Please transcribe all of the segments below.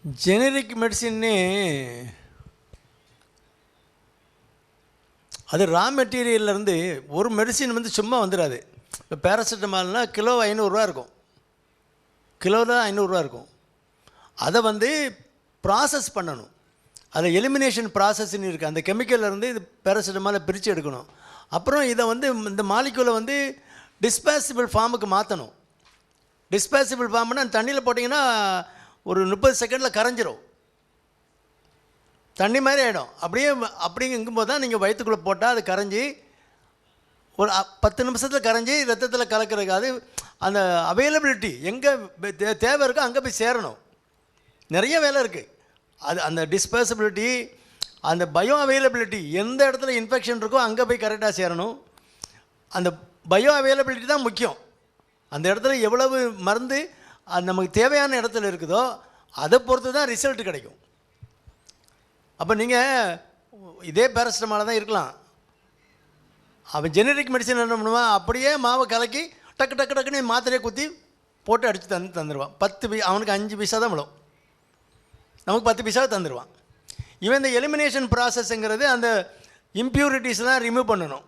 Generic மெடிசின்னு அது ரா மெட்டீரியல்லேருந்து ஒரு medicine வந்து சும்மா வந்துடாது. இப்போ பேராசிட்டமால்னால் கிலோ 500 இருக்கும், கிலோவில் 500 இருக்கும். அதை வந்து ப்ராசஸ் பண்ணணும். அதில் எலிமினேஷன் ப்ராசஸ்ன்னு இருக்குது. அந்த கெமிக்கல்லேருந்து இது பேராசிட்டமாலை பிரித்து எடுக்கணும். அப்புறம் இதை வந்து இந்த மாலிக்யூலை வந்து டிஸ்பேசிபிள் ஃபார்முக்கு மாற்றணும். டிஸ்பேசிபிள் ஃபார்ம்னா தண்ணியில் போட்டிங்கன்னா ஒரு 30 செகண்டில் கரைஞ்சிரும், தண்ணி மாதிரி ஆகிடும். அப்படிங்கும்போது தான் நீங்கள் வயிற்றுக்குள்ளே போட்டால் அது கரைஞ்சி ஒரு 10 நிமிஷத்தில் கரைஞ்சி ரத்தத்தில் கலக்கிறதுக்கு அது அந்த அவைலபிலிட்டி எங்கே தேவை இருக்கோ அங்கே போய் சேரணும். நிறைய வேலை இருக்குது. அது அந்த டிஸ்பேசபிலிட்டி, அந்த பயோ அவைலபிலிட்டி, எந்த இடத்துல இன்ஃபெக்ஷன் இருக்கோ அங்கே போய் கரெக்டாக சேரணும். அந்த பயோ அவைலபிலிட்டி தான் முக்கியம். அந்த இடத்துல எவ்வளவு மருந்து அது நமக்கு தேவையான இடத்துல இருக்குதோ அதை பொறுத்து தான் ரிசல்ட் கிடைக்கும். அப்போ நீங்கள் இதே பேராசிட்டமால தான் இருக்கலாம், அவன் ஜெனரிக் மெடிசன் என்ன பண்ணுவான், அப்படியே மாவை கலக்கி டக்கு டக்கு டக்குன்னு மாத்திரையை குத்தி போட்டு அடித்து தந்துடுவான். 10 அவனுக்கு 5 பைசா தான் விழும், நமக்கு 10 பைசாவை தந்துடுவான். இவன் இந்த எலிமினேஷன் ப்ராசஸ்ங்கிறது அந்த இம்ப்யூரிட்டிஸ்லாம் ரிமூவ் பண்ணணும்.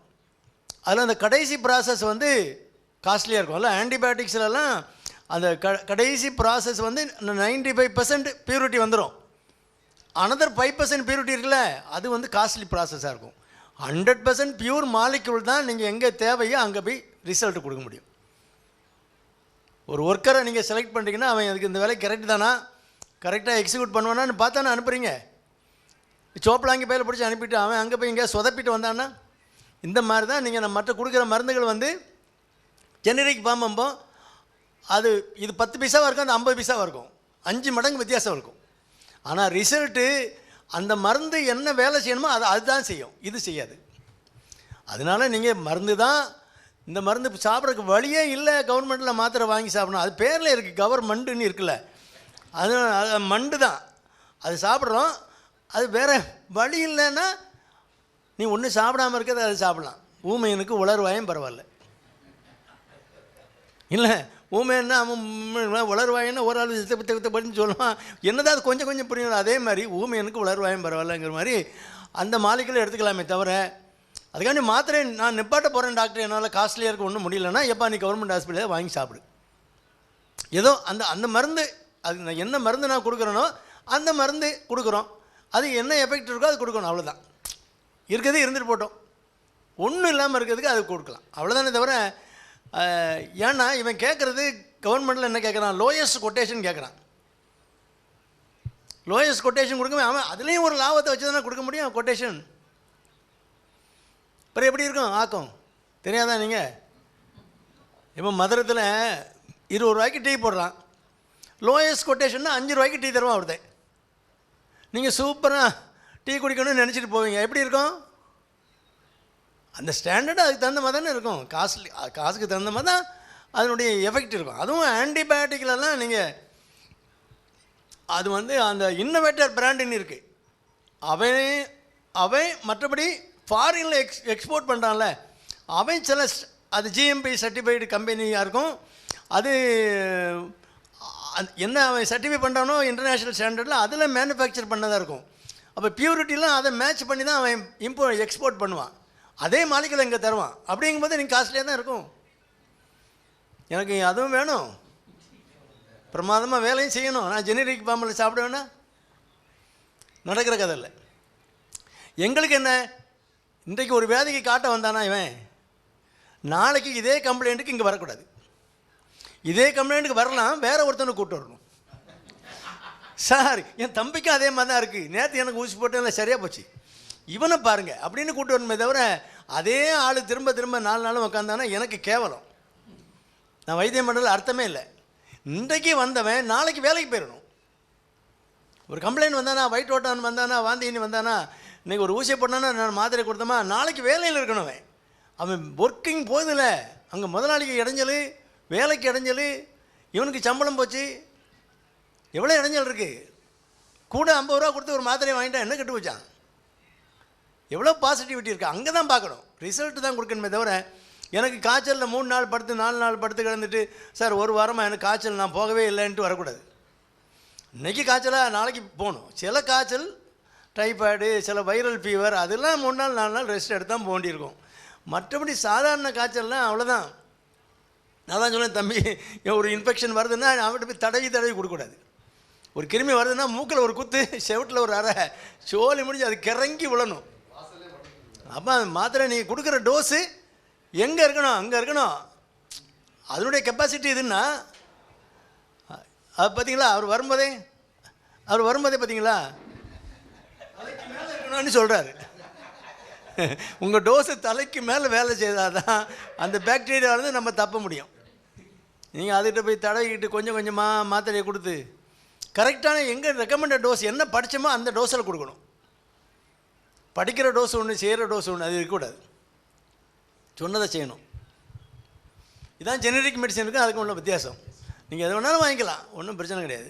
அதில் அந்த கடைசி ப்ராசஸ் வந்து காஸ்ட்லியாக இருக்கும். அதில் ஆன்டிபயோட்டிக்ஸ்லாம் அந்த கடைசி ப்ராசஸ் வந்து 95% பியூரிட்டி வந்துடும். அனதர் 5% பியூரிட்டி இருக்குல்ல, அது வந்து காஸ்ட்லி ப்ராசஸாக இருக்கும். 100% பியூர் மாலிக்யூல் தான் நீங்கள் எங்கே தேவையோ அங்கே போய் ரிசல்ட் கொடுக்க முடியும். ஒரு ஒர்க்கரை நீங்கள் செலக்ட் பண்ணுறீங்கன்னா அவன் அதுக்கு இந்த வேலை கரெக்ட் தானா, கரெக்டாக எக்ஸிக்யூட் பண்ணுவானான்னு பார்த்தானே அனுப்புகிறீங்க. சோப்பலாங்கி பையில் பிடிச்சி அனுப்பிட்டு அவன் அங்கே போய் எங்கேயா சொதப்பிட்டு வந்தான்னா, இந்த மாதிரி தான் நீங்கள் நம்ம மற்ற கொடுக்குற மருந்துகள் வந்து ஜெனரிக் பாம்பம்போ அது இது 10 பைசாவாக இருக்கும், அந்த 50 பைசாவாக இருக்கும், 5 மடங்கு வித்தியாசம் இருக்கும். ஆனால் ரிசல்ட்டு அந்த மருந்து என்ன வேலை செய்யணுமோ அதுதான் செய்யும், இது செய்யாது. அதனால் நீங்கள் மருந்து தான், இந்த மருந்து சாப்பிட்றதுக்கு வழியே இல்லை, கவர்மெண்ட்டில் மாத்திரை வாங்கி சாப்பிடணும், அது பேரில் இருக்குது கவர்மெண்ட்டுன்னு இருக்குல்ல, அது மண்டு தான், அது சாப்பிட்றோம். அது வேறு வழி இல்லைன்னா நீ ஒன்றும் சாப்பிடாமல் இருக்கிறது அது சாப்பிட்லாம். ஊமையனுக்கு உலர்வாயும் பரவாயில்ல இல்லை, ஊமையன்னா அவன் உலர்வாயின்னா ஒரு ஆள் படின்னு சொல்லுவான், என்னதான் அது கொஞ்சம் கொஞ்சம் புரியும். அதே மாதிரி ஊமையனுக்கு உலர்வாயும் பரவாயில்லங்கிற மாதிரி அந்த மாலிக்யூலை எடுத்துக்கலாமே தவிர, அதுக்காண்டி மாத்திரை நான் நிப்பாட்ட போகிறேன் டாக்டர், என்னால் காஸ்ட்லியாக இருக்க ஒன்றும் முடியலன்னா எப்போ நீ கவர்மெண்ட் ஹாஸ்பிட்டலில் வாங்கி சாப்பிடு. ஏதோ அந்த மருந்து, அது நான் என்ன மருந்து நான் கொடுக்குறேனோ அந்த மருந்து கொடுக்குறோம், அது என்ன எஃபெக்ட் இருக்கோ அது கொடுக்கணும், அவ்வளோதான். இருக்கிறது இருந்துட்டு போட்டோம், ஒன்றும் இல்லாமல் இருக்கிறதுக்கு அது கொடுக்கலாம், அவ்வளோதானே தவிர. ஏன்னா இவன் கேட்குறது கவர்மெண்ட்டில் என்ன கேட்குறான், லோயஸ்ட் கொட்டேஷன் கேட்குறான். லோயஸ்ட் கொட்டேஷன் கொடுக்கவே அவன் அதுலேயும் ஒரு லாபத்தை வச்சு தானே கொடுக்க முடியும் கொட்டேஷன். அப்புறம் எப்படி இருக்கும் ஆக்கம் தெரியாதான் நீங்கள்? இப்போ மதுரத்தில் 20 ரூபாய்க்கு டீ போடுறான், லோயஸ்ட் கொட்டேஷன்னா 5 ரூபாய்க்கு டீ தருவான் ஒருத்தன். நீங்கள் சூப்பராக டீ குடிக்கணும்னு நினச்சிட்டு போவீங்க, எப்படி இருக்கும்? அந்த ஸ்டாண்டர்டு அதுக்கு தகுந்த மாதிரி தானே இருக்கும், காசுக்கு தகுந்த மாதிரி தான் அதனுடைய எஃபெக்ட் இருக்கும். அதுவும் ஆன்டிபயோட்டிக்லலாம் நீங்கள் அது வந்து அந்த இன்னோவேட்டர் பிராண்டுன்னு இருக்குது, அவன் மற்றபடி ஃபாரினில் எக்ஸ்போர்ட் பண்ணுறான்ல, அவன் சில அது ஜிஎம்பி சர்டிஃபைடு கம்பெனியாக இருக்கும். அது என்ன அவன் சர்டிஃபை பண்ணுறானோ இன்டர்நேஷ்னல் ஸ்டாண்டர்டில் அதில் மேனுஃபேக்சர் பண்ணதாக இருக்கும். அப்போ பியூரிட்டிலாம் அதை மேட்ச் பண்ணி தான் அவன் எக்ஸ்போர்ட் பண்ணுவான். அதே மாலிக்யூல் இங்கே தருவான். அப்படிங்கும்போது நீங்கள் காஸ்ட்லியாக தான் இருக்கும். எனக்கு அதுவும் வேணும், பிரமாதமாக வேலையும் செய்யணும், நான் ஜெனரிக் பாம்பில் சாப்பிட வேணா, நடக்கிற கதை இல்லை. எங்களுக்கு என்ன, இன்றைக்கு ஒரு வேதிக்கு காட்ட வந்தானா இவன், நாளைக்கு இதே கம்ப்ளைண்ட்டுக்கு இங்கே வரக்கூடாது, இதே கம்ப்ளைண்ட்டுக்கு வரலாம், வேறு ஒருத்தனை கூப்பிட்டு வரணும். சார் என் தம்பிக்கும் அதே மாதிரி தான் இருக்குது, நேற்று எனக்கு ஊசி போட்டு சரியாக போச்சு, இவனை பாருங்கள் அப்படின்னு கூப்பிட்டு வரணுமே தவிர, அதே ஆள் திரும்ப திரும்ப 4 நாளும் உட்காந்தானா எனக்கு கேவலம். நான் வைத்தியம் பண்ணுறதுல அர்த்தமே இல்லை. இன்றைக்கு வந்தவன் நாளைக்கு வேலைக்கு போயிடணும். ஒரு கம்ப்ளைண்ட் வந்தானா, வயிற்று ஓட்டான் வந்தானா, வாந்தின்னு வந்தானா, இன்றைக்கி ஒரு ஊசியை போட்டானா, நான் மாத்திரை கொடுத்தோமா, நாளைக்கு வேலையில் இருக்கணும். அவன் ஒர்க்கிங் போகுதில்ல, அங்கே முதலாளிக்கு இடைஞ்சல், வேலைக்கு இடைஞ்சல், இவனுக்கு சம்பளம் போச்சு, எவ்வளோ இடைஞ்சல் இருக்குது. கூட 50 ரூபா கொடுத்து ஒரு மாத்திரையை வாங்கிட்டா என்ன கெட்டு போச்சான்? எவ்வளோ பாசிட்டிவிட்டி இருக்குது, அங்கே தான் பார்க்கணும், ரிசல்ட்டு தான் கொடுக்கணுமே தவிர. எனக்கு காய்ச்சலில் 3 நாள் படுத்து 4 நாள் படுத்து கிடந்துட்டு சார் 1 வாரமாக எனக்கு காய்ச்சல் நான் போகவே இல்லைன்ட்டு வரக்கூடாது. இன்றைக்கி காய்ச்சலாக நாளைக்கு போகணும். சில காய்ச்சல் டைஃபாய்டு, சில வைரல் ஃபீவர், அதெல்லாம் 3 நாள் 4 நாள் ரெஸ்ட் எடுத்து தான் போக வேண்டியிருக்கும். மற்றபடி சாதாரண காய்ச்சல்னால் அவ்வளோதான். நான் தான் சொன்னேன், தம்பி ஒரு இன்ஃபெக்ஷன் வருதுன்னா அவன்கிட்ட போய் தடவி கொடுக்கக்கூடாது. ஒரு கிருமி வருதுன்னா மூக்கில் ஒரு குத்து, செவட்டில் ஒரு அரை, சோலி முடிஞ்சு அது கிறங்கி விழணும். அப்போ அந்த மாத்திரை நீங்கள் கொடுக்குற டோஸு எங்கே இருக்கணும், அங்கே இருக்கணும். அதனுடைய கெப்பாசிட்டி இதுன்னா அது பார்த்தீங்களா, அவர் வரும்போதே பார்த்தீங்களா தலைக்கு மேலே இருக்கணும்னு சொல்கிறாரு. உங்கள் டோஸு தலைக்கு மேலே வேலை செய்தால் தான் அந்த பாக்டீரியாவிலேருந்து நம்ம தப்ப முடியும். நீங்கள் அதுகிட்ட போய் தடவிக்கிட்டு கொஞ்சம் கொஞ்சமாக மாத்திரையை கொடுத்து கரெக்டான எங்கே ரெக்கமெண்டட் டோஸ் என்ன படித்தோமோ அந்த டோஸில் கொடுக்கணும். படிக்கிற டோஸ் ஒன்று, செய்கிற டோஸ் ஒன்று, அது இருக்கக்கூடாது. சொன்னதை செய்யணும். இதான் ஜெனரிக் மெடிசனுக்கும் அதுக்கும் உள்ள வித்தியாசம். நீங்கள் எது வேணாலும் வாங்கிக்கலாம், ஒன்றும் பிரச்சனை கிடையாது.